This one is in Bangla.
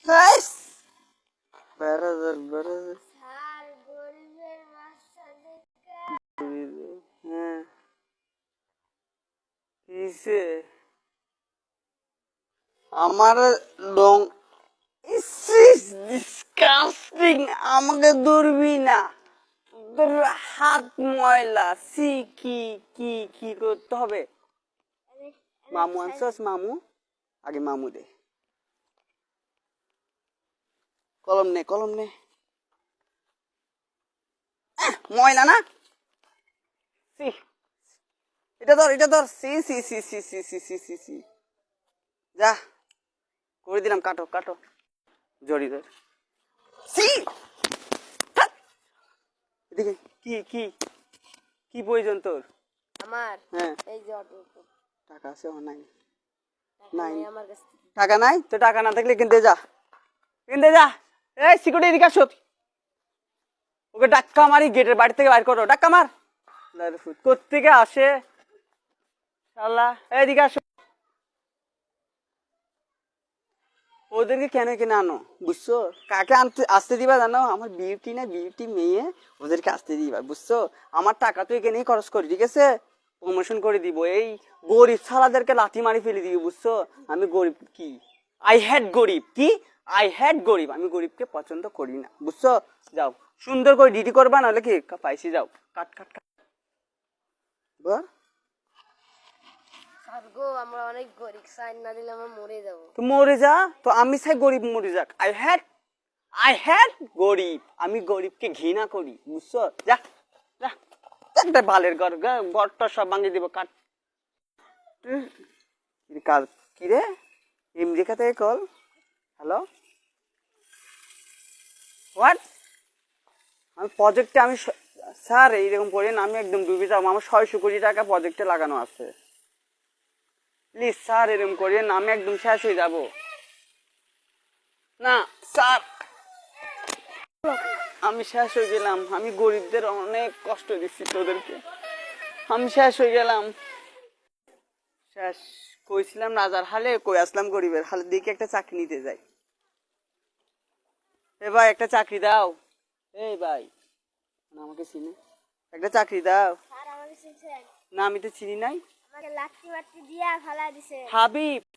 হাইস বেরাদার বেরাদার স্যার গরিবের বাচ্চা দেখে হ্যাঁ কিসে আমার লং ডিসকাস্টিং আমাকে ধরবি না তোর হাত ময়লা সি কি কি কি করতে হবে মামু আনছস মামু আগে মামু দে কলম নে ময়লা না সি এটা ধর সি সি সি সি সি সি সি সি সি যা করে দিলাম কাটো জড়ি ধর সি থাক। এদিকে কি কি কি প্রয়োজন তোর আমার হ্যাঁ এই যে অটো টাকা আছে আমার নাই নাই আমার কাছে টাকা নাই তো টাকা না থাকলে কিনতে যা এই সিকিউরিটি এদিকে আসো ওকে ডাক্কা মারি গেটের বাড়ি থেকে বাইর করো ডাক্কা মার কোত্থেকে আসে শালা এদিকে আসো ওদেরকে কেন কেন আনো বুঝছো কাকে আসতে দিবা জানো আমার বিউটি মেয়ে ওদেরকে আসতে দিবা বুঝছো আমার টাকা তো এখানেই খরচ করি ঠিক আছে প্রমোশন করে দিব এই গরিব ছাড়াদেরকে লাথি মারি ফেলে দিবি বুঝছো আমি গরিব কি আই হ্যাড গরিব আমি গরিবকে পছন্দ করি না বুঝছো যাও সুন্দর করে ডিটি করবা নাহলে কি পাইছি যাও কাট বল স্যার গো আমরা অনেক গরিব সাইন না দিলে আমরা মরে যাব তো মরে যা তো আমি চাই গরিব মরে যাক আই হ্যাড গরিব আমি গরিবকে ঘৃণা করি বুঝছো যা যা একটা বালের ঘরটা সব ভাঙিয়ে দিব কাট কাল কি রে আমেরিকা থেকে কল হ্যালো হোয়াট আমি প্রজেক্টে স্যার এইরকম করেন আমি একদম ডুবে যাবো আমার 600 কোটি টাকা প্রজেক্টে লাগানো আছে প্লিজ স্যার এরকম করেন আমি একদম শেষ হয়ে যাব না স্যার আমি শেষ হয়ে গেলাম আমি গরিবদের অনেক কষ্ট দিচ্ছি তোদেরকে আমি শেষ হয়ে গেলাম শেষ কইছিলাম রাজার হালে কই আসলাম গরিবের হালে দিকে একটা চাকরি নিতে যাই এ ভাই একটা চাকরি দাও এই ভাই না আমাকে চিনি একটা চাকরি দাও স্যার আমাকে চিনছেন না আমি তো চিনি নাই আমাকে লাঠি বাটি দিয়া ফালা দিছে হাবিব